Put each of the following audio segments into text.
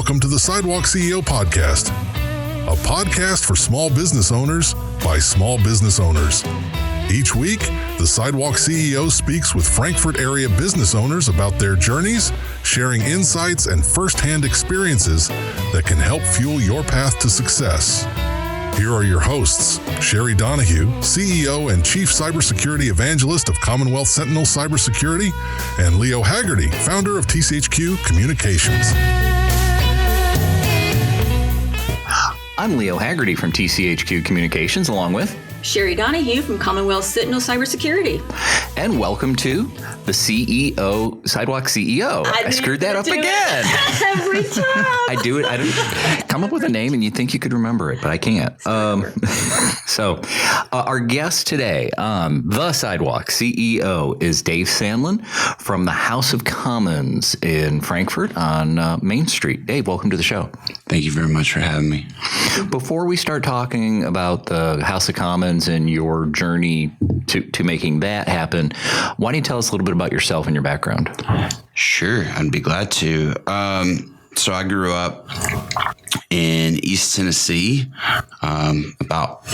welcome to the Sidewalk CEO Podcast, a podcast for small business owners by small business owners. Each week, the Sidewalk CEO speaks with Frankfort area business owners about their journeys, sharing insights and firsthand experiences that can help fuel your path to success. Here are your hosts, Sheri Donahue, CEO and Chief Cybersecurity Evangelist of Commonwealth Sentinel Cybersecurity, and Leo Haggerty, founder of TCHQ Communications. I'm Leo Haggerty from TCHQ Communications, along with Sheri Donahue from Commonwealth Sentinel Cybersecurity. And welcome to the CEO, Sidewalk CEO. I screwed that up again. Every time. I do it. I don't come up with a name and you think you could remember it, but I can't. So our guest today, the Sidewalk CEO, is Dave Sandlin from the House of Commons in Frankfort on Main Street. Dave, welcome to the show. Thank you very much for having me. Before we start talking about the House of Commons and your journey to making that happen, why don't you tell us a little bit about yourself and your background? Sure, I'd be glad to. So I grew up in East Tennessee, about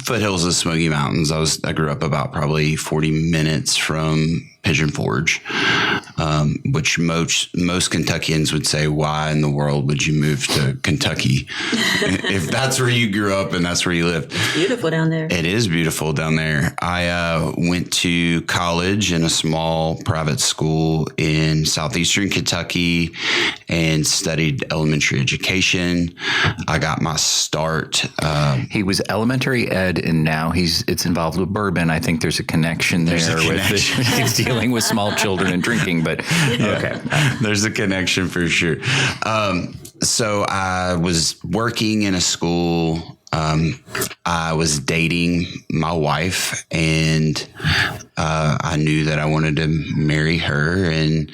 foothills of the Smoky Mountains. I grew up about probably 40 minutes from Pigeon Forge, which most Kentuckians would say, why in the world would you move to Kentucky if that's where you grew up and that's where you live? It's beautiful down there. It is beautiful down there. I went to college in a small private school in southeastern Kentucky and studied elementary education. I got my start. He was elementary ed, and now it's involved with Bourbon. I think there's a connection there with dealing with small children and drinking, but okay. There's a connection for sure. So I was working in a school. I was dating my wife, and I knew that I wanted to marry her, and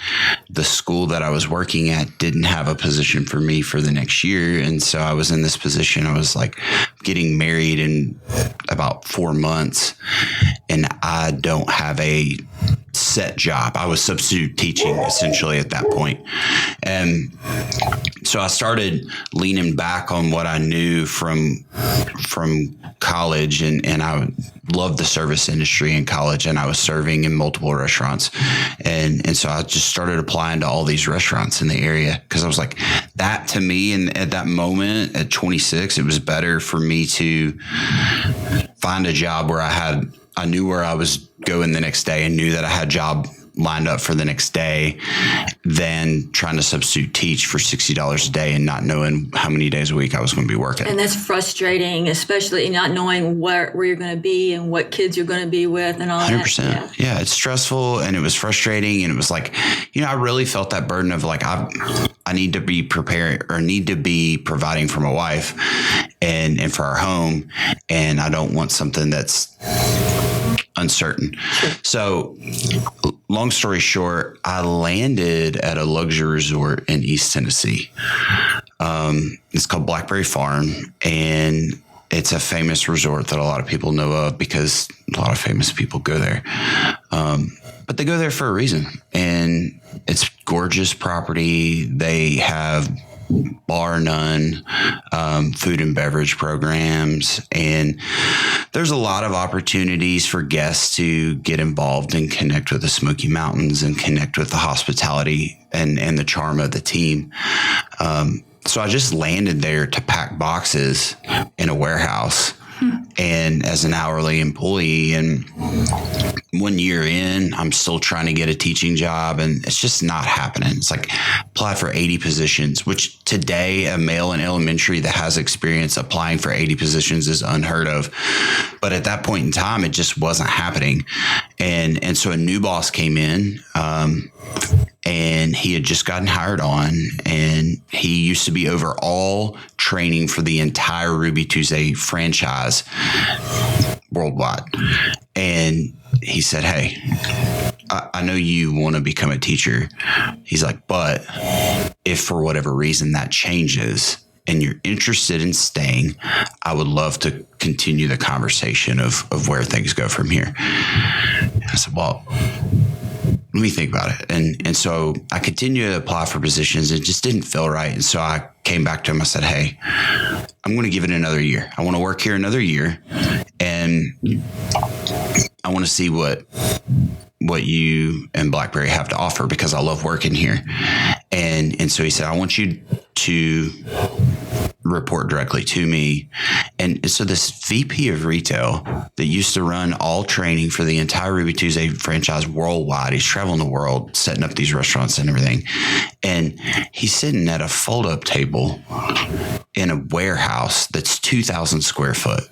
the school that I was working at didn't have a position for me for the next year. And so I was in this position. I was like getting married in about 4 months, and I don't have a set job. I was substitute teaching essentially at that point. And so I started leaning back on what I knew from college, and I loved the service industry in college, and I was serving in multiple restaurants. And so I just started applying to all these restaurants in the area because I was like, that to me, and at that moment at 26, it was better for me to find a job where I knew where I was going the next day and knew that I had a job lined up for the next day than trying to substitute teach for $60 a day and not knowing how many days a week I was going to be working. And that's frustrating, especially not knowing where you're going to be and what kids you're going to be with and all 100%. that. Yeah, it's stressful and it was frustrating. And it was like, I really felt that burden of like, I need to be preparing or need to be providing for my wife and for our home. And I don't want something that's uncertain. So long story short, I landed at a luxury resort in East Tennessee. It's called Blackberry Farm, and it's a famous resort that a lot of people know of because a lot of famous people go there. But they go there for a reason, and it's gorgeous property. They have bar none, food and beverage programs. And there's a lot of opportunities for guests to get involved and connect with the Smoky Mountains and connect with the hospitality and the charm of the team. So I just landed there to pack boxes in a warehouse and as an hourly employee. And 1 year in, I'm still trying to get a teaching job, and it's just not happening. It's like apply for 80 positions, which today a male in elementary that has experience applying for 80 positions is unheard of. But at that point in time, it just wasn't happening. And so a new boss came in, and he had just gotten hired on, and he used to be over all training for the entire Ruby Tuesday franchise worldwide. And he said, hey, I know you want to become a teacher. He's like, but if for whatever reason that changes and you're interested in staying, I would love to continue the conversation of where things go from here. And I said, well, let me think about it. And so I continued to apply for positions. It just didn't feel right. And so I came back to him. I said, hey, I'm going to give it another year. I want to work here another year. And I want to see what you and Blackberry have to offer, because I love working here. And so he said, I want you to report directly to me. And so this VP of retail that used to run all training for the entire Ruby Tuesday franchise worldwide, he's traveling the world, setting up these restaurants and everything. And he's sitting at a fold-up table in a warehouse that's 2,000 square foot.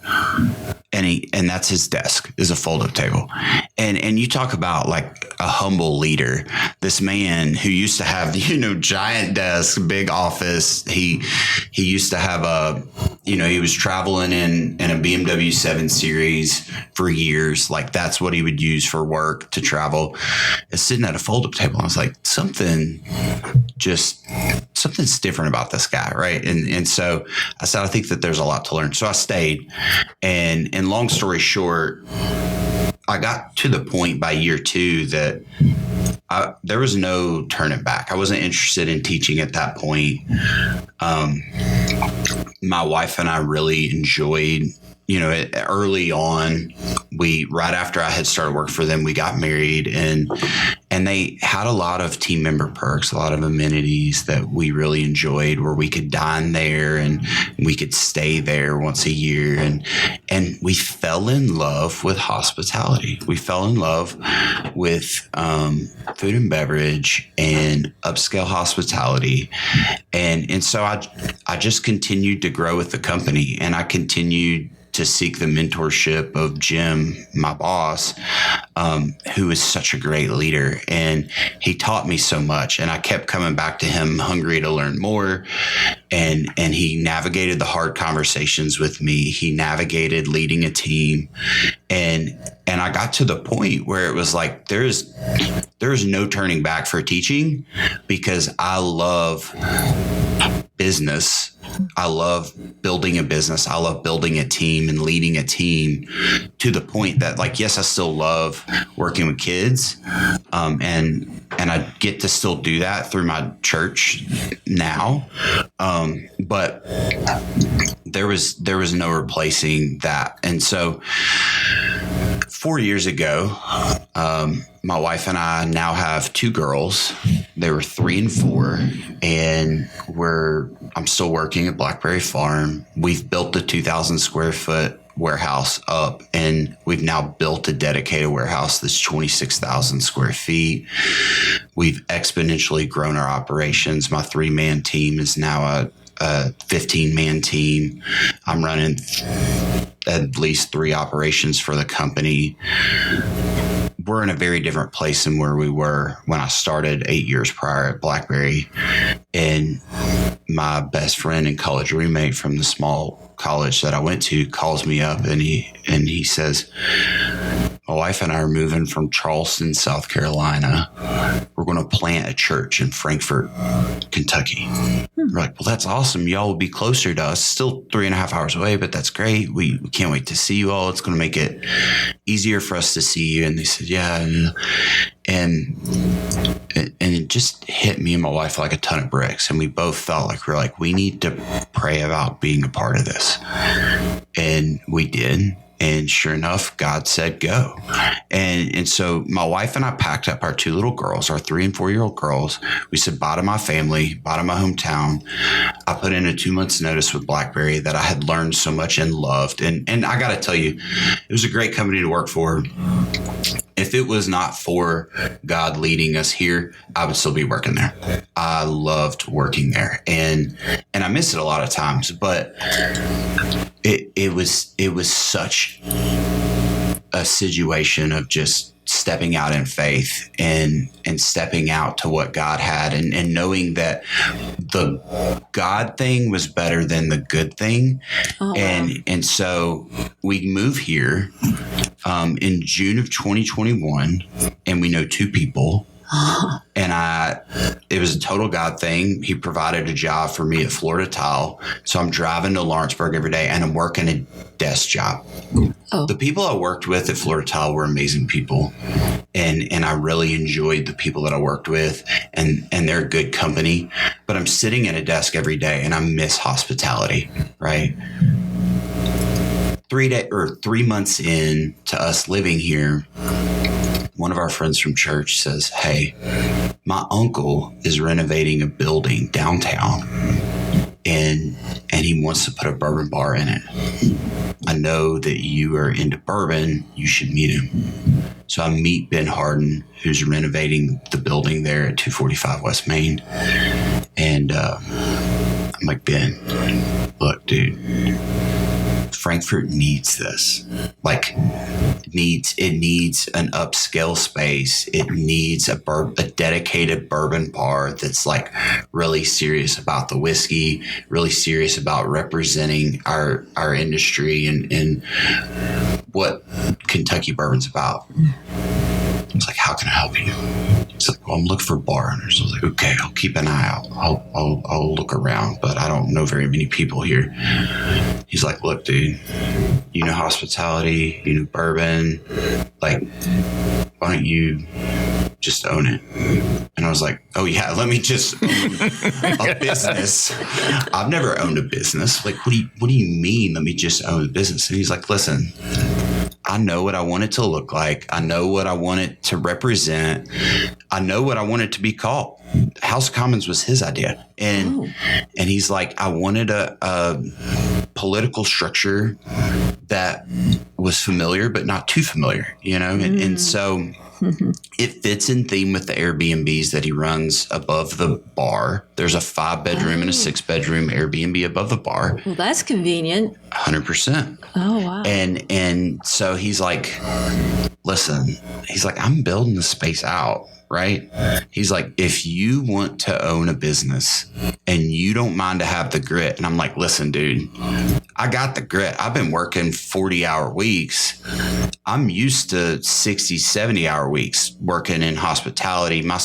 And that's his desk, is a fold-up table. And you talk about like a humble leader. This man who used to have, giant desk, big office. He used to have he was traveling in a BMW 7 Series for years. Like that's what he would use for work to travel. Is sitting at a fold-up table. I was like, something's different about this guy, right? And so I said, I think that there's a lot to learn. So I stayed, and long story short, I got to the point by year 2 that there was no turning back. I wasn't interested in teaching at that point. My wife and I really enjoyed, early on, right after I had started work for them, we got married, and they had a lot of team member perks, a lot of amenities that we really enjoyed, where we could dine there and we could stay there once a year. And we fell in love with hospitality. We fell in love with food and beverage and upscale hospitality. And so I just continued to grow with the company, and I continued to seek the mentorship of Jim, my boss, who is such a great leader. And he taught me so much, and I kept coming back to him hungry to learn more. And he navigated the hard conversations with me. He navigated leading a team. And I got to the point where it was like, there is no turning back for teaching, because I love business. I love building a business. I love building a team and leading a team, to the point that, like, yes, I still love working with kids. And I get to still do that through my church now. But there was no replacing that. And so 4 years ago, my wife and I now have 2 girls. They were 3 and 4, and I'm still working at Blackberry Farm. We've built the 2,000 square foot warehouse up, and we've now built a dedicated warehouse that's 26,000 square feet. We've exponentially grown our operations. My 3-man team is now a 15-man team. I'm running at least 3 operations for the company. We're in a very different place than where we were when I started 8 years prior at Blackberry. And my best friend and college roommate from the small college that I went to calls me up, and he says, my wife and I are moving from Charleston, South Carolina. We're going to plant a church in Frankfort, Kentucky. We're like, well, that's awesome. Y'all will be closer to us. Still 3.5 hours away, but that's great. We can't wait to see you all. It's going to make it easier for us to see you. And they said, yeah. And it just hit me and my wife like a ton of bricks. And we both felt like we need to pray about being a part of this. And we did. And sure enough, God said, go. And so my wife and I packed up our 2 little girls, our 3 and 4-year-old girls. We said bye to my family, bye to my hometown. I put in a 2 months notice with Blackberry that I had learned so much and loved. And I got to tell you, it was a great company to work for. If it was not for God leading us here, I would still be working there. I loved working there, and I miss it a lot of times, but it was such a situation of just stepping out in faith and stepping out to what God had, and knowing that the God thing was better than the good thing. Oh, wow. And so we moved here in June of 2021, and we know 2 people. And it was a total God thing. He provided a job for me at Florida Tile. So I'm driving to Lawrenceburg every day, and I'm working a desk job. The people I worked with at Florida Tile were amazing people. And I really enjoyed the people that I worked with, and they're good company. But I'm sitting at a desk every day and I miss hospitality, right? 3 months in to us living here, one of our friends from church says, "Hey, my uncle is renovating a building downtown and he wants to put a bourbon bar in it. I know that you are into bourbon. You should meet him." So I meet Ben Harden, who's renovating the building there at 245 West Main. And I'm like, "Ben, look, dude, Frankfort needs this. Like, it needs an upscale space. It needs a dedicated bourbon bar that's like really serious about the whiskey, really serious about representing our industry and what Kentucky bourbon's about." I was like, "How can I help you?" He's like, "Well, I'm looking for bar owners." I was like, "Okay, I'll keep an eye out. I'll look around, but I don't know very many people here." He's like, "Look, dude, you know hospitality, you know bourbon. Like, why don't you just own it?" And I was like, "Oh yeah, let me just own a business. I've never owned a business. Like, what do you mean? Let me just own a business?" And he's like, "Listen, I know what I want it to look like. I know what I want it to represent. I know what I want it to be called." House of Commons was his idea. And he's like, "I wanted a political structure that was familiar, but not too familiar, you know?" And so it fits in theme with the Airbnbs that he runs above the bar. There's a 5-bedroom and a 6-bedroom Airbnb above the bar. Well, that's convenient. 100%. Oh, wow. And so he's like, "Listen," he's like, "I'm building the space out." Right? He's like, "If you want to own a business and you don't mind to have the grit." And I'm like, "Listen, dude, I got the grit. I've been working 40-hour weeks. I'm used to 60, 70-hour weeks working in hospitality. My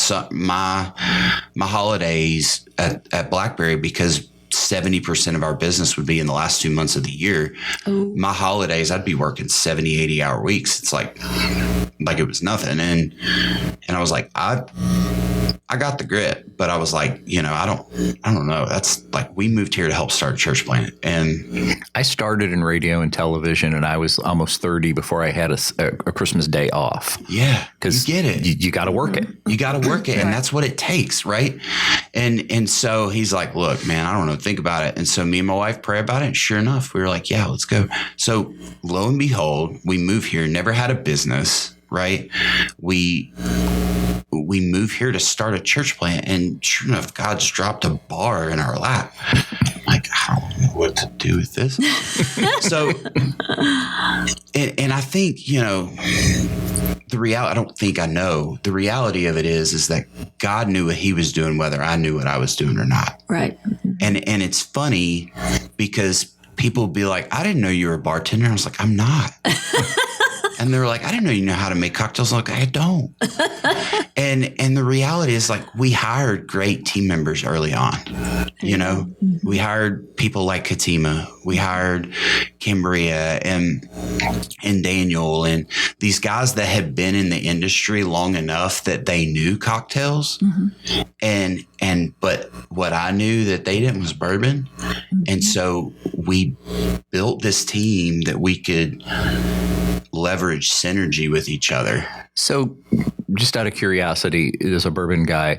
holidays at Blackberry, because 70% of our business would be in the last 2 months of the year. Oh. My holidays, I'd be working 70, 80-hour weeks. It's like it was nothing." And I was like, I got the grit, but I was like, I don't know. That's like, we moved here to help start a church plant. And I started in radio and television, and I was almost 30 before I had a Christmas day off. Yeah. Because you get it. You got to work it. You got to work it. And that's what it takes. Right. And so he's like, "Look, man, I don't know. Think about it." And so me and my wife pray about it. And sure enough, we were like, "Yeah, let's go." So lo and behold, we move here, never had a business. Right. We move here to start a church plant, and sure enough, God's dropped a bar in our lap. I'm like, I don't know what to do with this. So, and I think, the reality, I don't think I know. The reality of it is that God knew what he was doing, whether I knew what I was doing or not. Right. And it's funny because people be like, "I didn't know you were a bartender." I was like, "I'm not." And they're like, "I didn't know you know how to make cocktails." I'm like, "I don't." And the reality is, like, we hired great team members early on. We hired people like Katima. We hired Cambria and Daniel, and these guys that had been in the industry long enough that they knew cocktails. Mm-hmm. But what I knew that they didn't was bourbon. Mm-hmm. And so we built this team that we could leverage synergy with each other. So just out of curiosity, as a bourbon guy,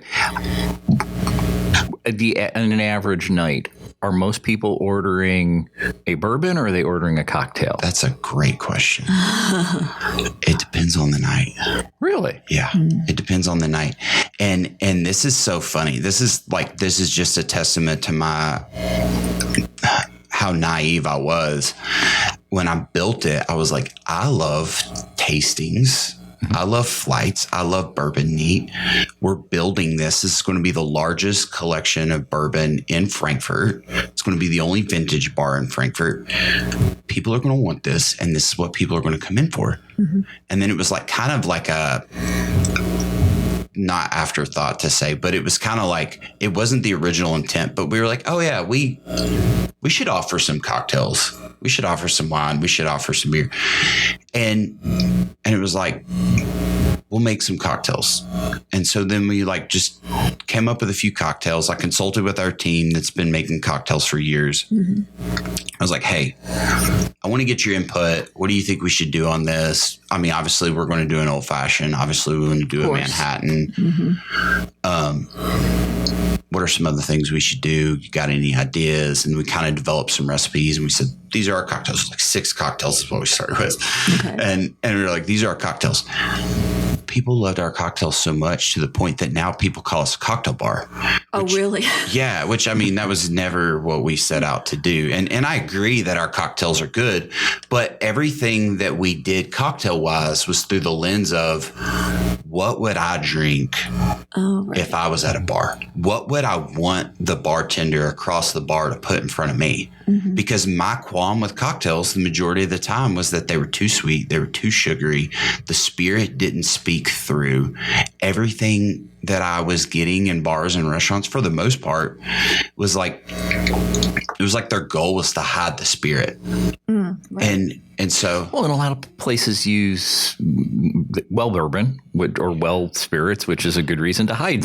on an average night, are most people ordering a bourbon or are they ordering a cocktail? That's a great question. It depends on the night. Really? Yeah, it depends on the night. And this is so funny. This is just a testament to how naive I was. When I built it, I was like, I love tastings. I love flights. I love bourbon neat. We're building this. This is going to be the largest collection of bourbon in Frankfort. It's going to be the only vintage bar in Frankfort. People are going to want this, and this is what people are going to come in for. Mm-hmm. And then it was kind of like not afterthought to say, but it was kind of like, it wasn't the original intent, but we were like, oh yeah, we should offer some cocktails. We should offer some wine. We should offer some beer. And it was like, we'll make some cocktails. And so then we like just came up with a few cocktails. I consulted with our team that's been making cocktails for years. I was like, hey, I want to get your input. What do you think we should do on this? I mean, obviously we're going to do an old fashioned. Obviously we want to do a Manhattan. What are some other things we should do? You got any ideas? And we kind of developed some recipes and we said, these are our cocktails. Like 6 cocktails is what we started with. Okay. And we were like, these are our cocktails. People loved our cocktails so much to the point that now people call us a cocktail bar. Oh, really? Yeah. Which, I mean, that was never what we set out to do. And I agree that our cocktails are good, but everything that we did cocktail wise was through the lens of what would I drink if I was at a bar? What would I want the bartender across the bar to put in front of me? Because my qualm with cocktails the majority of the time was that they were too sweet. They were too sugary. The spirit didn't speak through. Everything that I was getting in bars and restaurants for the most part was like, it was like their goal was to hide the spirit. Right. And so, well, and a lot of places use bourbon or spirits, which is a good reason to hide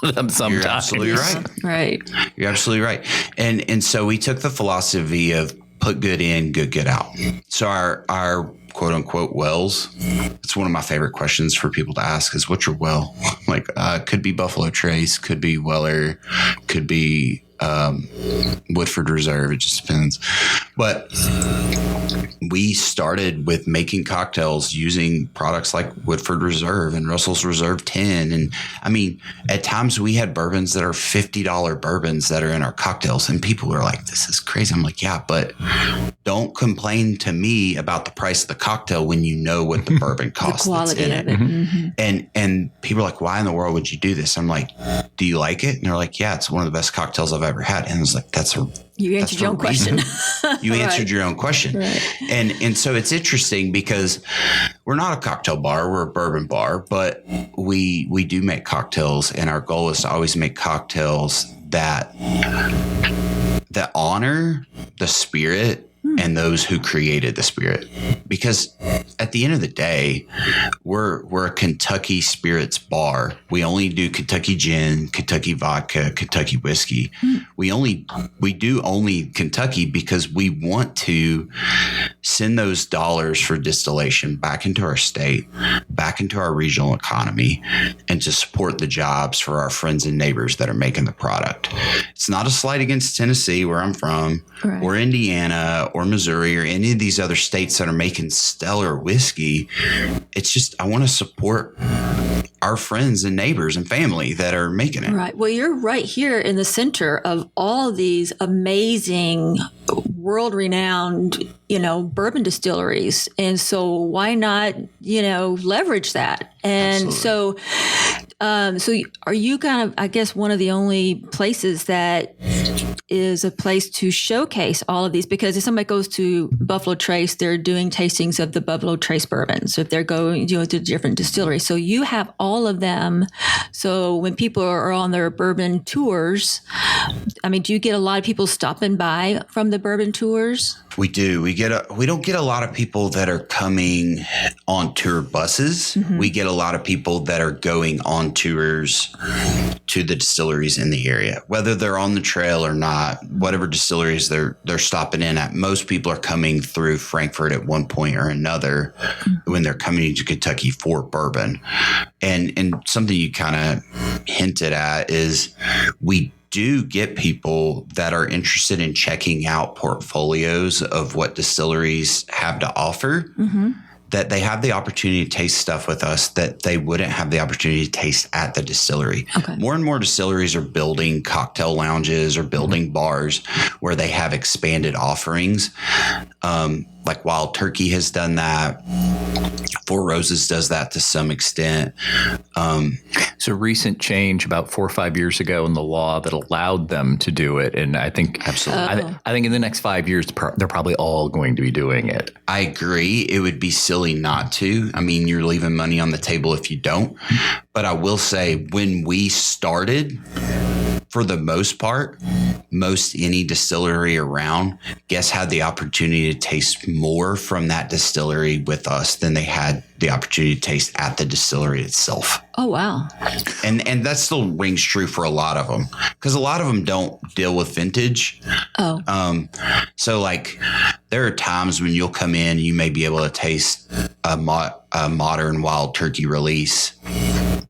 them sometimes. You're absolutely right. Right. You're absolutely right. And so we took the philosophy of put good in, good get out. So our quote unquote wells, it's one of my favorite questions for people to ask is, what's your well? Like, could be Buffalo Trace, could be Weller, could be Woodford Reserve. It just depends. But we started with making cocktails using products like Woodford Reserve and Russell's Reserve 10. And I mean, at times we had bourbons that are $50 bourbons that are in our cocktails. And people were like, this is crazy. I'm like, yeah, but don't complain to me about the price of the cocktail when you know what the bourbon costs. The quality that's in of it. And people are like, why in the world would you do this? I'm like, do you like it? And they're like, yeah, it's one of the best cocktails I've ever had. And I was like, you answered your own question. You answered your own question. Right. And so it's interesting because we're not a cocktail bar, we're a bourbon bar, but we do make cocktails, and our goal is to always make cocktails that honor the spirit and those who created the spirit. Because at the end of the day, we're a Kentucky spirits bar. We only do Kentucky gin, Kentucky vodka, Kentucky whiskey. We do only Kentucky because we want to send those dollars for distillation back into our state, back into our regional economy, and to support the jobs for our friends and neighbors that are making the product. It's not a slight against Tennessee, where I'm from, right, or Indiana or Missouri or any of these other states that are making stellar whiskey. It's just, I want to support our friends and neighbors and family that are making it. Right. Well, you're right here in the center of all these amazing, world-renowned, bourbon distilleries. And so why not, leverage that? And Absolutely. so are you kind of, I guess, one of the only places that is a place to showcase all of these? Because if somebody goes to Buffalo Trace, they're doing tastings of the Buffalo Trace bourbon. So if they're going to different distilleries, so you have all of them. So when people are on their bourbon tours, I mean, do you get a lot of people stopping by from the bourbon tours? We do. We don't get a lot of people that are coming on tour buses. Mm-hmm. We get a lot of people that are going on tours to the distilleries in the area, whether they're on the trail or not, whatever distilleries they're stopping in at. Most people are coming through Frankfort at one point or another when they're coming to Kentucky for bourbon. And something you kind of hinted at is we do get people that are interested in checking out portfolios of what distilleries have to offer, mm-hmm, that they have the opportunity to taste stuff with us that they wouldn't have the opportunity to taste at the distillery. Okay. More and more distilleries are building cocktail lounges or building, mm-hmm, bars where they have expanded offerings. Like Wild Turkey has done that. Four Roses does that to some extent. So recent change about 4 or 5 years ago in the law that allowed them to do it. And I think Absolutely. I think in the next 5 years, they're probably all going to be doing it. I agree. It would be silly not to. I mean, you're leaving money on the table if you don't. But I will say when we started, for the most part, most any distillery around, guests had the opportunity to taste more from that distillery with us than they had the opportunity to taste at the distillery itself. Oh, wow. And that still rings true for a lot of them, because a lot of them don't deal with vintage. Oh. So like there are times when you'll come in, you may be able to taste a modern Wild Turkey release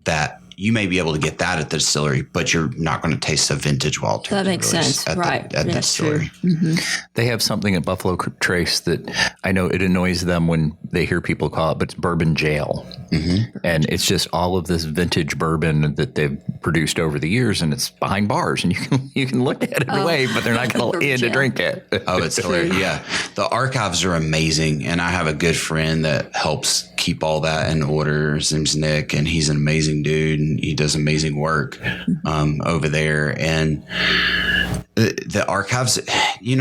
that you may be able to get that at the distillery, but you're not going to taste a vintage Wild Turkey. That makes sense. Right. At the distillery. Mm-hmm. They have something at Buffalo Trace that I know it annoys them when they hear people call it, but it's bourbon jail. Mm-hmm. And it's just all of this vintage bourbon that they've produced over the years, and it's behind bars, and you can look at it away, but they're not going to let in to drink it. Oh, it's hilarious. Yeah. The archives are amazing. And I have a good friend that helps keep all that in order. His name's Nick, and he's an amazing dude, and he does amazing work over there. And the archives,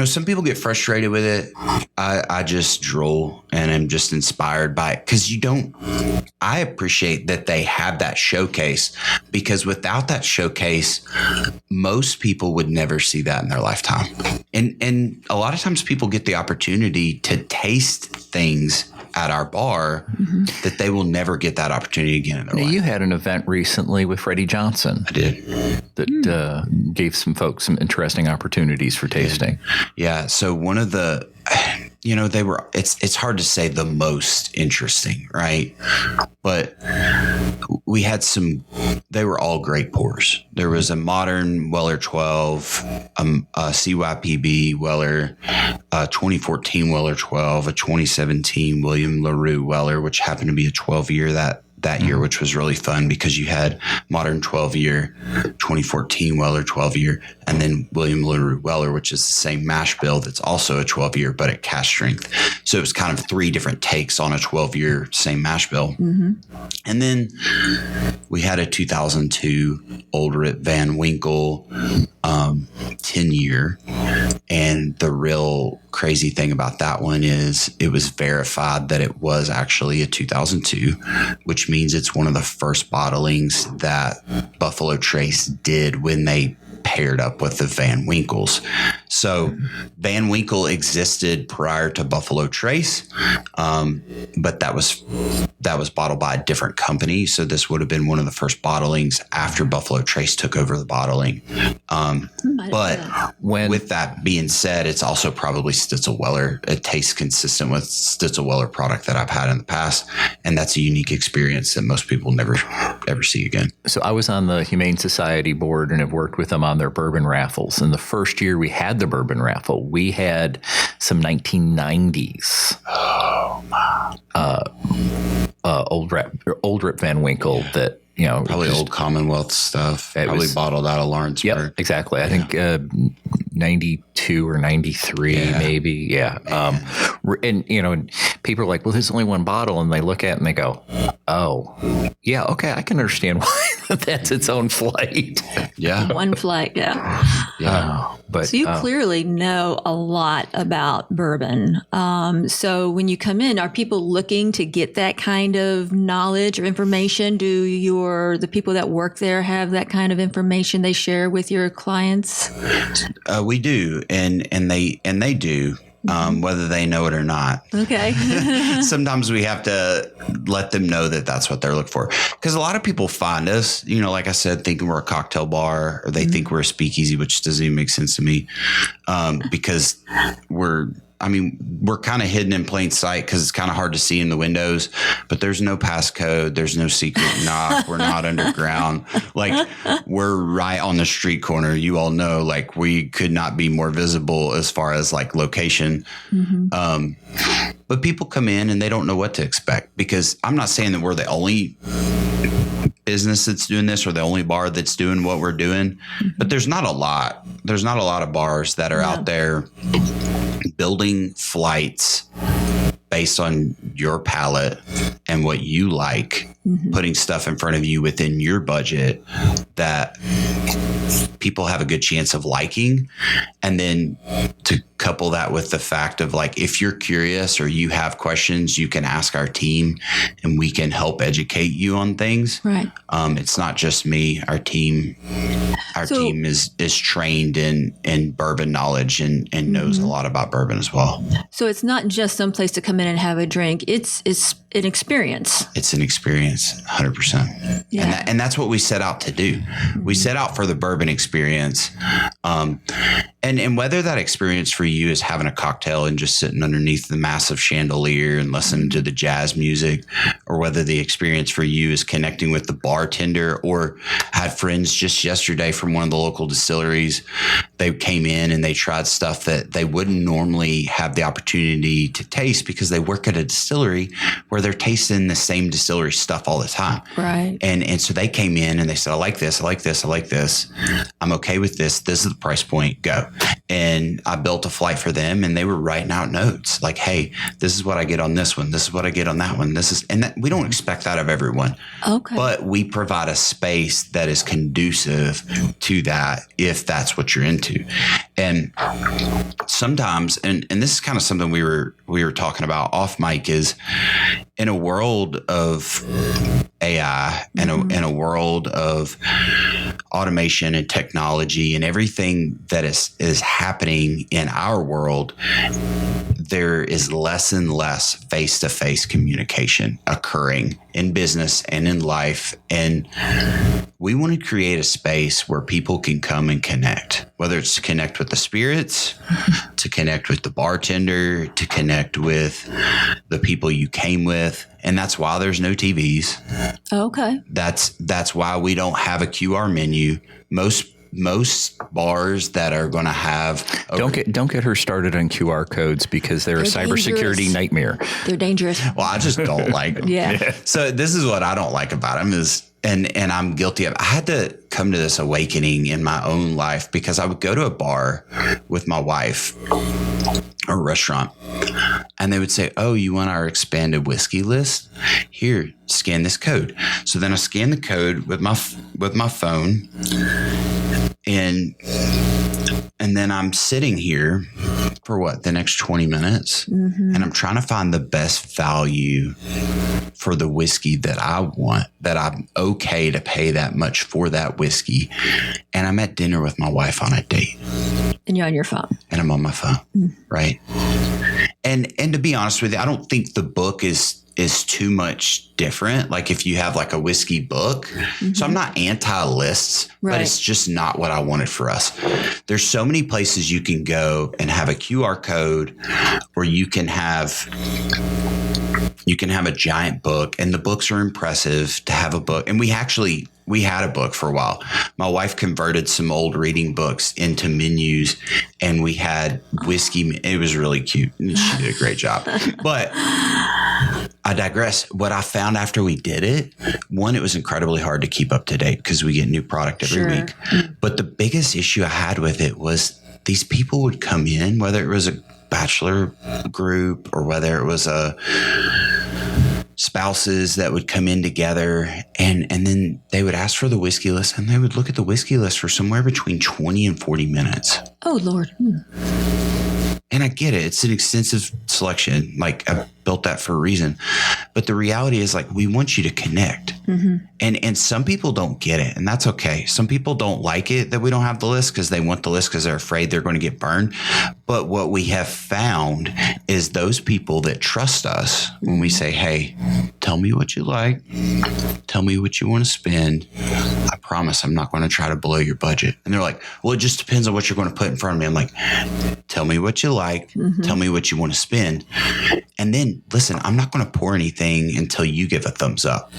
some people get frustrated with it. I just drool and I'm just inspired by it, because I appreciate that they have that showcase, because without that showcase, most people would never see that in their lifetime. And a lot of times people get the opportunity to taste things at our bar that they will never get that opportunity again in their life. You had an event recently with Freddie Johnson. I did. That gave some folks some interesting opportunities for tasting. Yeah. So one of the, it's hard to say the most interesting, right? But we had they were all great pours. There was a modern Weller 12, a CYPB Weller, a 2014 Weller 12, a 2017 William LaRue Weller, which happened to be a 12-year that year, which was really fun because you had modern 12-year, 2014 Weller 12-year, and then William LaRue Weller, which is the same mash bill that's also a 12-year, but at cask strength. So it was kind of 3 different takes on a 12-year same mash bill. Mm-hmm. And then we had a 2002 Old Rip Van Winkle 10-year. And the real crazy thing about that one is it was verified that it was actually a 2002, which means it's one of the first bottlings that Buffalo Trace did when they paired up with the Van Winkles. So Van Winkle existed prior to Buffalo Trace, but that was bottled by a different company. So this would have been one of the first bottlings after Buffalo Trace took over the bottling. But with that being said, it's also probably Stitzel Weller. It tastes consistent with Stitzel Weller product that I've had in the past. And that's a unique experience that most people never, ever see again. So I was on the Humane Society board and have worked with them on their bourbon raffles. And the first year we had the bourbon raffle, we had some 1990s old Rip Van Winkle that, probably old Commonwealth stuff. Probably bottled out of Lawrenceburg. Yep, exactly. I think 92 or 93, maybe. Yeah. And, people are like, well, there's only one bottle. And they look at it and they go, oh, yeah, okay, I can understand why that's its own flight. Yeah. One flight, yeah. Yeah. But so you clearly know a lot about bourbon. So when you come in, are people looking to get that kind of knowledge or information? Do the people that work there have that kind of information they share with your clients? We do, and they do. Whether they know it or not. Okay. Sometimes we have to let them know that that's what they're looking for. Because a lot of people find us, like I said, thinking we're a cocktail bar, or they think we're a speakeasy, which doesn't even make sense to me. Because we're kind of hidden in plain sight because it's kind of hard to see in the windows, but there's no passcode. There's no secret knock. We're not underground. Like, we're right on the street corner. You all know, like, we could not be more visible as far as like location. Mm-hmm. But people come in and they don't know what to expect, because I'm not saying that we're the only business that's doing this or the only bar that's doing what we're doing, but there's not a lot of bars that are out there building flights based on your palate and what you like, putting stuff in front of you within your budget that people have a good chance of liking. And then to couple that with the fact of like, if you're curious or you have questions, you can ask our team and we can help educate you on things. Right. It's not just me. Our team is trained in bourbon knowledge and knows a lot about bourbon as well. So it's not just some place to come in and have a drink. It's an experience. It's an experience, 100%. Yeah. And that's what we set out to do. We set out for the bourbon experience. And whether that experience for you is having a cocktail and just sitting underneath the massive chandelier and listening to the jazz music, or whether the experience for you is connecting with the bartender, or had friends just yesterday from one of the local distilleries. They came in and they tried stuff that they wouldn't normally have the opportunity to taste because they work at a distillery where they're tasting the same distillery stuff all the time. Right. And so they came in and they said, I like this, I like this, I like this. I'm okay with this. This is the price point. Go. And I built a flight for them and they were writing out notes like, hey, this is what I get on this one. This is what I get on that one. We don't expect that of everyone. Okay. But we provide a space that is conducive to that if that's what you're into. And sometimes, and this is kind of something we were talking about off mic, is in a world of AI and in a world of automation and technology and everything that is happening in our world, there is less and less face-to-face communication occurring in business and in life. And we want to create a space where people can come and connect, whether it's to connect with the spirits, to connect with the bartender, to connect with the people you came with. And that's why there's no TVs. Okay. That's why we don't have a QR menu. Most bars that are going to have don't get her started on QR codes because they're a cybersecurity nightmare. They're dangerous. Well, I just don't like them. Yeah. So this is what I don't like about them is, and I'm guilty of. I had to come to this awakening in my own life because I would go to a bar with my wife or a restaurant, and they would say, "Oh, you want our expanded whiskey list? Here, scan this code." So then I scan the code with my phone. And then I'm sitting here for the next 20 minutes, and I'm trying to find the best value for the whiskey that I want, that I'm okay to pay that much for that whiskey. And I'm at dinner with my wife on a date. And you're on your phone. And I'm on my phone, right? And to be honest with you, I don't think the book is too much different. Like if you have like a whiskey book. So I'm not anti-lists, but it's just not what I wanted for us. There's so many places you can go and have a QR code, or you can have a giant book, and the books are impressive to have a book. And we had a book for a while. My wife converted some old reading books into menus, and we had whiskey. It was really cute. She did a great job. But I digress. What I found after we did it, one, it was incredibly hard to keep up to date because we get new product every week. But the biggest issue I had with it was these people would come in, whether it was a bachelor group or whether it was a spouses that would come in together, and then they would ask for the whiskey list, and they would look at the whiskey list for somewhere between 20 and 40 minutes. Oh, Lord. And I get it. It's an extensive selection. Like I built that for a reason. But the reality is like, we want you to connect. And some people don't get it, and that's okay. Some people don't like it that we don't have the list because they want the list because they're afraid they're going to get burned. But what we have found is those people that trust us when we say, hey, tell me what you like. Tell me what you want to spend. I promise I'm not going to try to blow your budget. And they're like, well, it just depends on what you're going to put in front of me. I'm like, tell me what you like. Tell me what you want to spend. And then listen, I'm not going to pour anything until you give a thumbs up.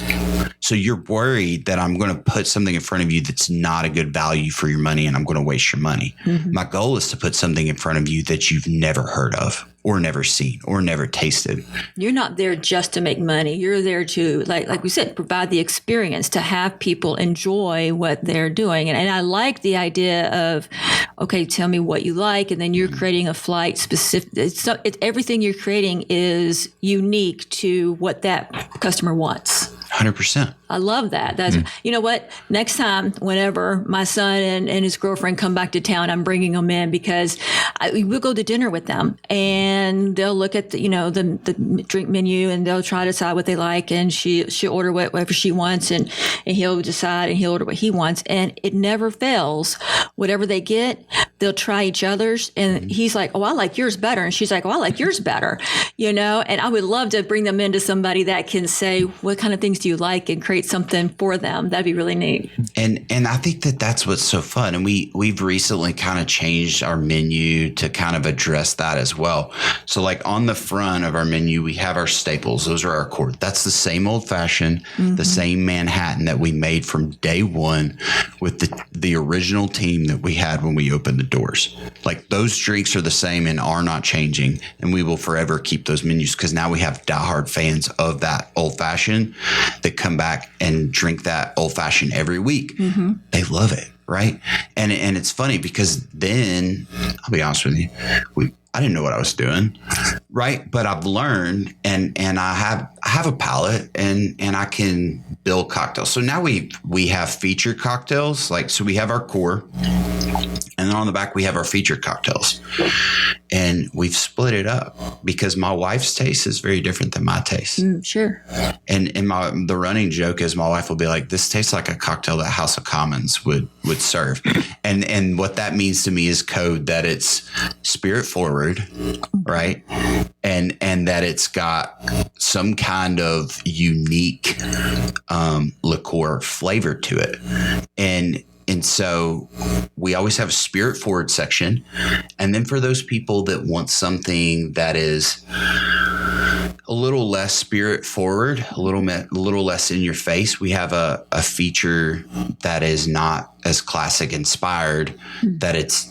So you're worried that I'm going to put something in front of you that's not a good value for your money and I'm going to waste your money. My goal is to put something in front of you that you've never heard of or never seen or never tasted. You're not there just to make money. You're there to, like we said, provide the experience to have people enjoy what they're doing. And I like the idea of okay, tell me what you like. And then you're creating a flight specific. Everything you're creating is unique to what that customer wants. 100%. I love that. That's, you know what? Next time, whenever my son and his girlfriend come back to town, I'm bringing them in because we'll go to dinner with them and they'll look at the drink menu and they'll try to decide what they like. And she'll order whatever she wants and he'll decide and he'll order what he wants. And it never fails. Whatever they get, they'll try each other's. And he's like, oh, I like yours better. And she's like, oh, I like yours better. And I would love to bring them into somebody that can say, what kind of things do you like, and create something for them. That'd be really neat. And I think that's what's so fun. And we've recently kind of changed our menu to kind of address that as well. So like on the front of our menu, we have our staples. Those are our core. That's the same old fashioned, the same Manhattan that we made from day one with the original team that we had when we opened the doors. Like those drinks are the same and are not changing. And we will forever keep those menus because now we have diehard fans of that old fashioned that come back and drink that old fashioned every week. They love it. Right. And it's funny because then I'll be honest with you, I didn't know what I was doing. Right. But I've learned and I have a palate and I can build cocktails. So now we have featured cocktails. So we have our core and then on the back we have our featured cocktails. And we've split it up because my wife's taste is very different than my taste. Sure. And the running joke is my wife will be like, this tastes like a cocktail that House of Commons would serve. And what that means to me is code that it's spirit forward, right? And that it's got some kind of unique liqueur flavor to it. And so we always have a spirit forward section. And then for those people that want something that is a little less spirit forward, a little less in your face, we have a feature that is not as classic inspired, that it's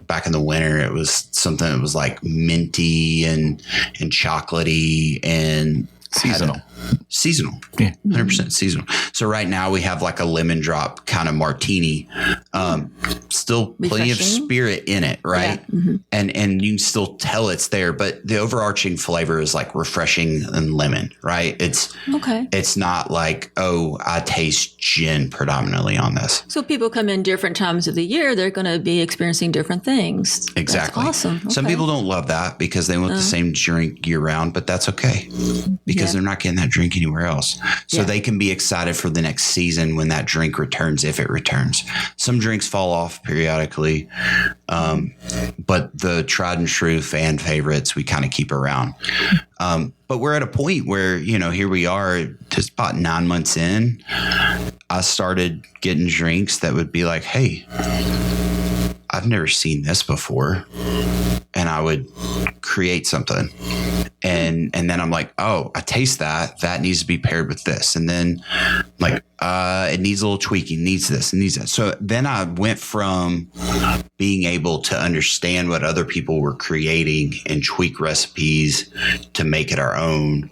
back in the winter, it was something that was like minty and chocolatey and seasonal. Yeah. 100% seasonal. So right now we have like a lemon drop kind of martini, still plenty of spirit in it. Right. Yeah. And you can still tell it's there, but the overarching flavor is like refreshing and lemon, right? It's not like, oh, I taste gin predominantly on this. So people come in different times of the year. They're going to be experiencing different things. Exactly. That's awesome. Okay. Some people don't love that because they want the same drink year round, but that's okay because they're not getting that drink anywhere else. So they can be excited for the next season when that drink returns, if it returns. Some drinks fall off periodically, but the tried and true fan favorites we kind of keep around. But we're at a point where, here we are just about 9 months in. I started getting drinks that would be like, hey, I've never seen this before. And I would create something. And then I'm like, oh, I taste that. That needs to be paired with this. And then like, it needs a little tweaking, needs this, needs that. So then I went from being able to understand what other people were creating and tweak recipes to make it our own.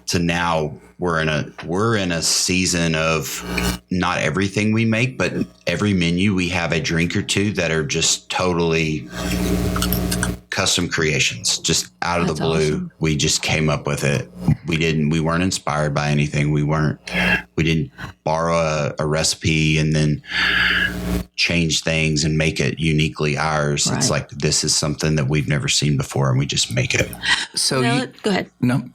To now we're in a season of not everything we make, but every menu we have a drink or two that are just totally custom creations, just out of the blue. Awesome. We just came up with it. We weren't inspired by anything. We didn't borrow a recipe and then change things and make it uniquely ours. Right. It's like, this is something that we've never seen before and we just make it. So go ahead. No.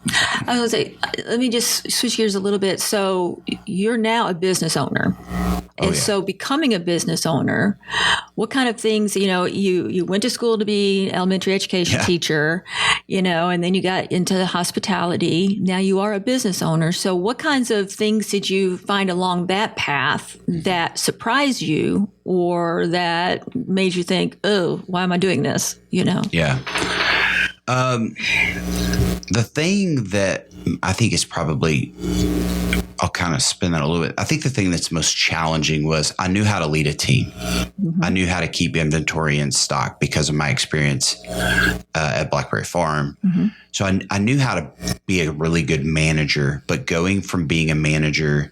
I was going to say, let me just switch gears a little bit. So you're now a business owner. And so becoming a business owner, what kind of things, you went to school to be an elementary education teacher, and then you got into the hospitality. Now you are a business owner. So what kinds of things did you find along that path that surprised you or that made you think, oh, why am I doing this? Yeah. The thing that I think is probably, I'll kind of spin that a little bit. I think the thing that's most challenging was I knew how to lead a team. I knew how to keep inventory in stock because of my experience at Blackberry Farm. So I knew how to be a really good manager, but going from being a manager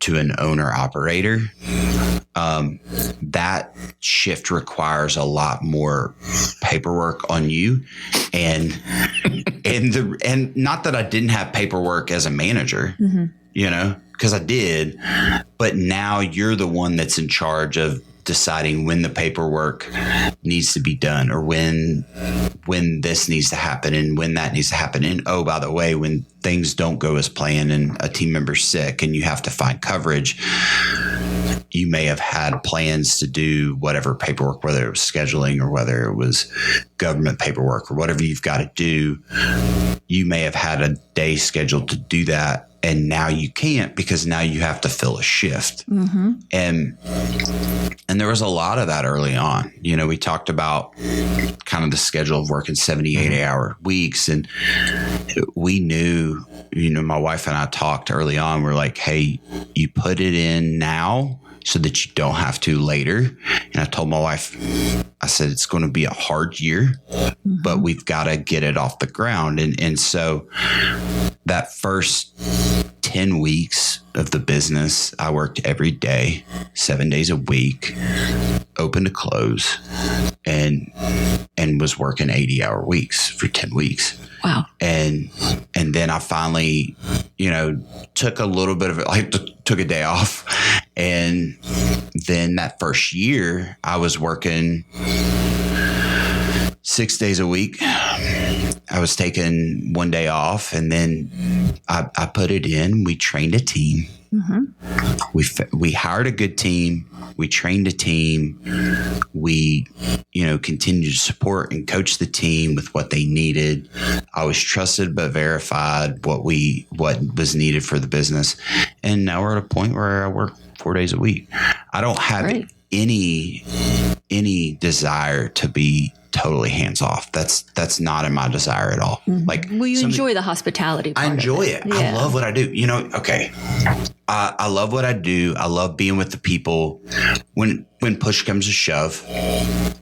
to an owner operator, that shift requires a lot more paperwork on you. And not that I didn't have paperwork as a manager, you know, because I did, but now you're the one that's in charge of deciding when the paperwork needs to be done, or when this needs to happen and when that needs to happen. And oh, by the way, when things don't go as planned and a team member's sick and you have to find coverage, you may have had plans to do whatever paperwork, whether it was scheduling or whether it was government paperwork or whatever you've got to do. You may have had a day scheduled to do that, and now you can't because now you have to fill a shift. And there was a lot of that early on. You know, we talked about kind of the schedule of working 78-hour weeks, and we knew, you know, my wife and I talked early on. We're like, hey, you put it in now so that you don't have to later. And I told my wife, I said, it's going to be a hard year, but we've got to get it off the ground. And so that first 10 weeks of the business, I worked every day, 7 days a week, open to close, and was working 80-hour weeks for 10 weeks. Wow. And then I finally, you know, took a little bit of it, like took a day off. And then that first year I was working 6 days a week. I was taking one day off, and then I put it in. We trained a team. We hired a good team. We trained a team. We, you know, continued to support and coach the team with what they needed. I was trusted but verified what was needed for the business. And now we're at a point where I work 4 days a week. I don't have any desire to be totally hands off. That's not in my desire at all. Like, well, you enjoy the hospitality part. I enjoy it. Yeah. I love what I do. You know, okay. I love what I do. I love being with the people. When push comes to shove,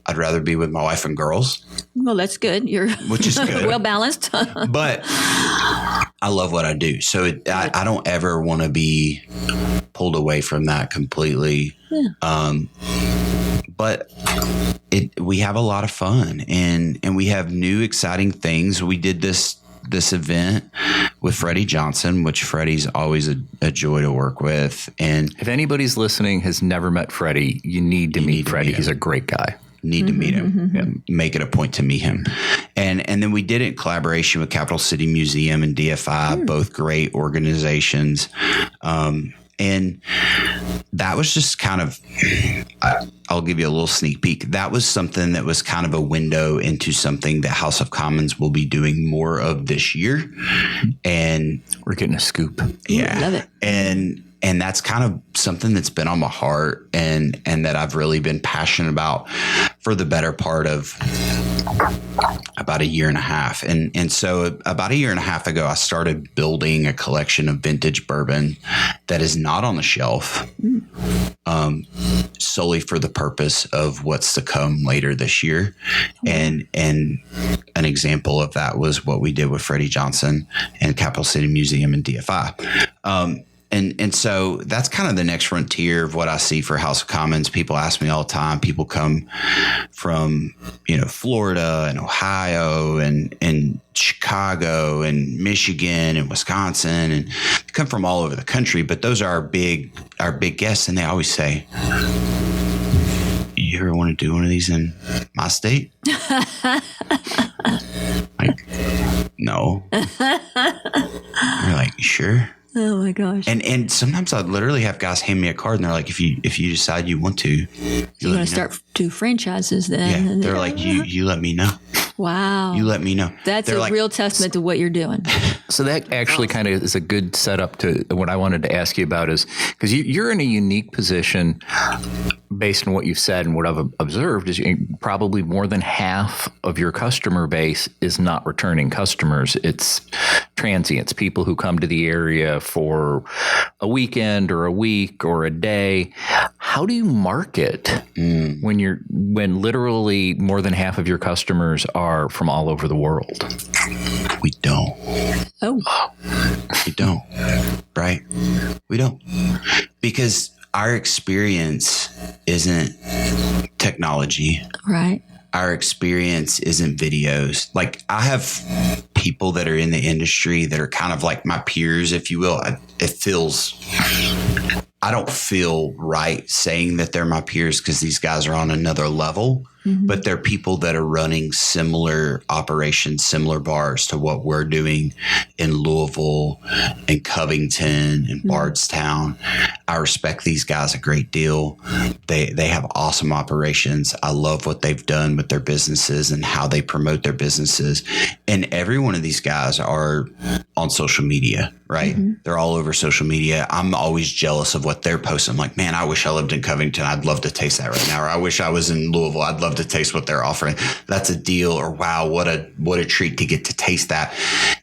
I'd rather be with my wife and girls. Well, that's good. Which is good. Well balanced. But I love what I do. So I don't ever want to be pulled away from that completely. Yeah. But we have a lot of fun, and we have new exciting things. We did this event with Freddie Johnson, which Freddie's always a joy to work with. And if anybody's listening has never met Freddie, you need to meet Freddie. He's a great guy. Need to meet him. Yeah, make it a point to meet him. And then we did it in collaboration with Capital City Museum and DFI, both great organizations. And that was just kind of, I'll give you a little sneak peek. That was something that was kind of a window into something that House of Commons will be doing more of this year. And we're getting a scoop. Yeah. Love it. And that's kind of something that's been on my heart and that I've really been passionate about for the better part of about a year and a half. And so about a year and a half ago, I started building a collection of vintage bourbon that is not on the shelf, solely for the purpose of what's to come later this year. And an example of that was what we did with Freddie Johnson and Capital City Museum and DFI. And so that's kind of the next frontier of what I see for House of Commons. People ask me all the time. People come from, you know, Florida and Ohio and Chicago and Michigan and Wisconsin, and they come from all over the country. But those are our big guests, and they always say, "You ever want to do one of these in my state?" Like, no. They're like, "Sure." Oh my gosh. And sometimes I literally have guys hand me a card and they're like, if you decide you want to, you want to start 2 franchises then. Yeah. They're like, you let me know. Wow. You let me know. That's they're a real testament to what you're doing. So that actually kind of is a good setup to what I wanted to ask you about, is because you're in a unique position based on what you've said and what I've observed is probably more than half of your customer base is not returning customers. It's transients, people who come to the area for a weekend or a week or a day. How do you market when literally more than half of your customers are from all over the world? We don't. Oh. We don't. Right? We don't. Because our experience isn't technology. Right. Our experience isn't videos. Like, I have people that are in the industry that are kind of like my peers, if you will. I don't feel right saying that they're my peers because these guys are on another level, but they're people that are running similar operations, similar bars to what we're doing in Louisville and Covington and Bardstown. I respect these guys a great deal. They have awesome operations. I love what they've done with their businesses and how they promote their businesses. And every one of these guys are on social media, right? They're all over social media. I'm always jealous of what they're posting. I'm like, man, I wish I lived in Covington. I'd love to taste that right now. Or I wish I was in Louisville. I'd love to taste what they're offering. That's a deal. Or wow, what a treat to get to taste that.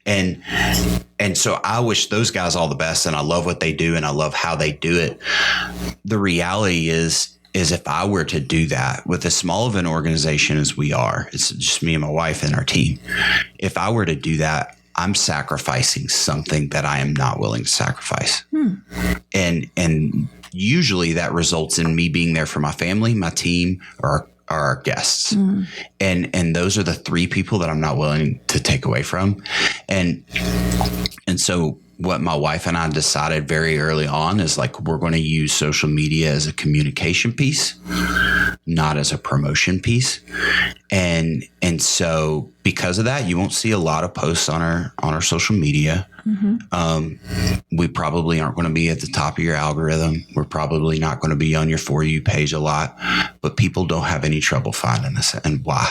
And so I wish those guys all the best, and I love what they do and I love how they do it. The reality is if I were to do that with as small of an organization as we are, it's just me and my wife and our team. If I were to do that, I'm sacrificing something that I am not willing to sacrifice. And usually that results in me being there for my family, my team, or our guests. And those are the three people that I'm not willing to take away from. And so what my wife and I decided very early on is like, we're going to use social media as a communication piece, not as a promotion piece. And so because of that, you won't see a lot of posts on our social media. We probably aren't going to be at the top of your algorithm. We're probably not going to be on your For You page a lot, but people don't have any trouble finding us. And why?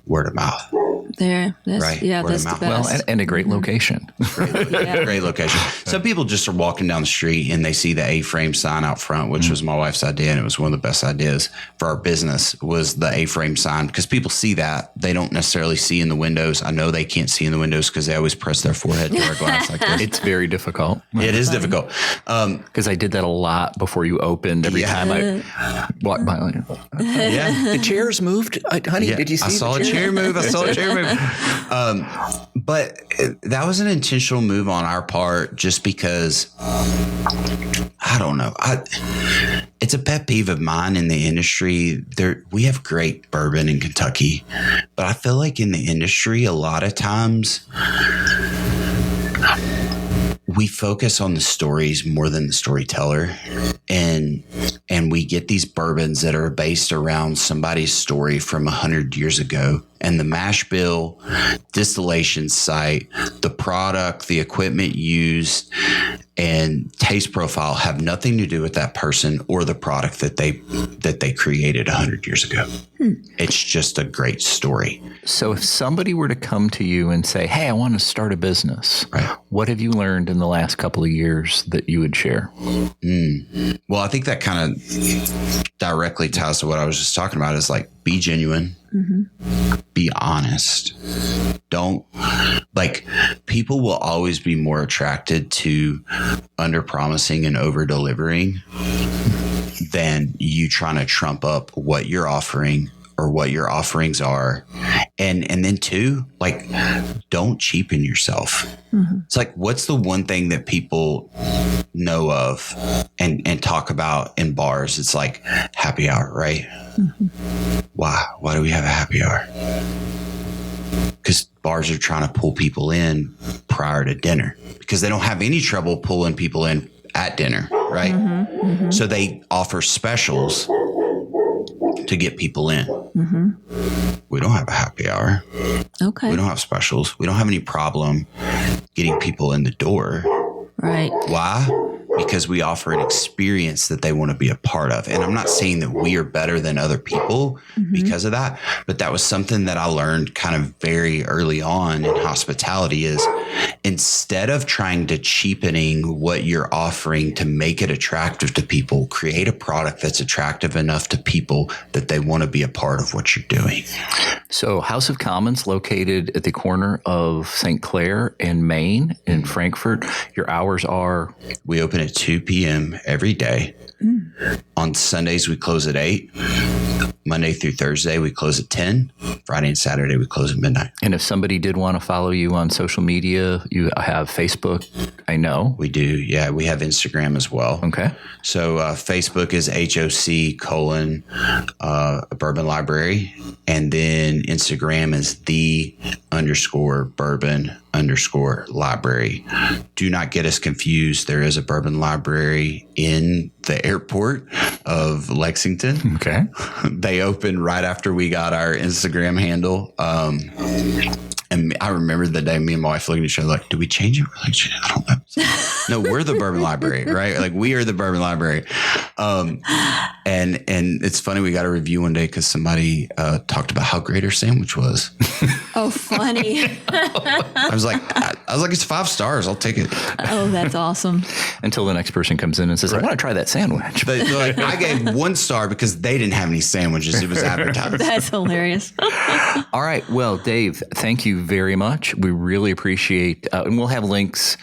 Word of mouth. There. Right. Yeah, Word that's of the mouth. best. Well, and a great location. Great location. Some people just are walking down the street and they see the A-frame sign out front, which was my wife's idea, and it was one of the best ideas for our business was the A-frame sign, because people see that. They don't necessarily see in the windows. I know they can't see in the windows because they always press their forehead to our glass like this. It's very difficult. It is difficult. Because I did that a lot before you opened. Every time I walked by, the chairs moved. Honey, did you see I saw a chair move. But that was an intentional move on our part just because, I don't know. It's a pet peeve of mine in the industry. We have great bourbon in Kentucky, but I feel like in the industry, a lot of times we focus on the stories more than the storyteller. And we get these bourbons that are based around somebody's story from 100 years ago. And the mash bill, distillation site, the product, the equipment used, and taste profile have nothing to do with that person or the product that they created 100 years ago. It's just a great story. So if somebody were to come to you and say, hey, I want to start a business, Right. What have you learned in the last couple of years that you would share? Well, I think that kind of directly ties to what I was just talking about, is like, be genuine, be honest. Don't, like, people will always be more attracted to under promising and over delivering than you trying to trump up what you're offering or what your offerings are. And then two, like, don't cheapen yourself. It's like, what's the one thing that people know of and talk about in bars? It's like happy hour, right? Why do we have a happy hour? Because bars are trying to pull people in prior to dinner because they don't have any trouble pulling people in at dinner, right? So they offer specials to get people in. We don't have a happy hour. Okay. We don't have specials. We don't have any problem getting people in the door. Right. Why? Because we offer an experience that they want to be a part of. And I'm not saying that we are better than other people because of that, but that was something that I learned kind of very early on in hospitality is instead of trying to cheapening what you're offering to make it attractive to people, create a product that's attractive enough to people that they want to be a part of what you're doing. So House of Commons, located at the corner of St. Clair and Main in Frankfort. Your hours are? We open at 2 p.m. every day. On Sundays, we close at 8. Monday through Thursday, we close at 10. Friday and Saturday, we close at midnight. And if somebody did want to follow you on social media, you have Facebook, I know. We do. Yeah, we have Instagram as well. Okay. So Facebook is HOC:, Bourbon Library. And then Instagram is _Bourbon_Library. Do not get us confused. There is a Bourbon Library in the airport of Lexington. Okay. They opened right after we got our Instagram handle. And I remember the day me and my wife looking at each other like, do we change it? We're like, I don't know. No, we're the Bourbon Library, right? Like we are the Bourbon Library. And it's funny. We got a review one day because somebody talked about how great our sandwich was. Oh, funny. I was like, it's 5 stars. I'll take it. Oh, that's awesome. Until the next person comes in and says, I want to try that sandwich. But like, I gave 1 star because they didn't have any sandwiches. It was advertised. That's hilarious. All right. Well, Dave, thank you very much. We really appreciate, and we'll have links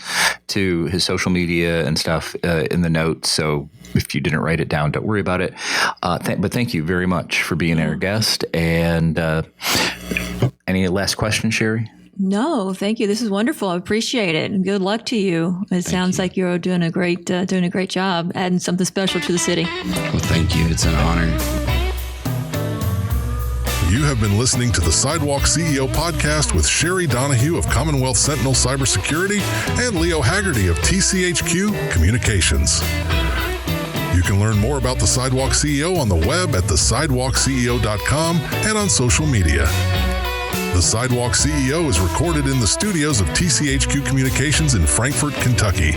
to his social media and stuff in the notes. So if you didn't write it down, don't worry about it. But thank you very much for being our guest. And any last questions, Sheri? No, thank you. This is wonderful. I appreciate it. And good luck to you. It sounds like you're doing a great job, adding something special to the city. Well, thank you. It's an honor. You have been listening to the Sidewalk CEO podcast with Sheri Donahue of Commonwealth Sentinel Cybersecurity and Leo Haggerty of TCHQ Communications. You can learn more about the Sidewalk CEO on the web at thesidewalkceo.com and on social media. The Sidewalk CEO is recorded in the studios of TCHQ Communications in Frankfort, Kentucky.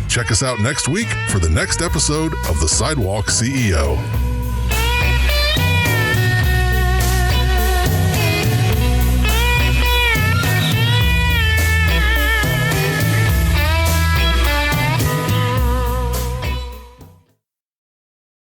Check us out next week for the next episode of the Sidewalk CEO.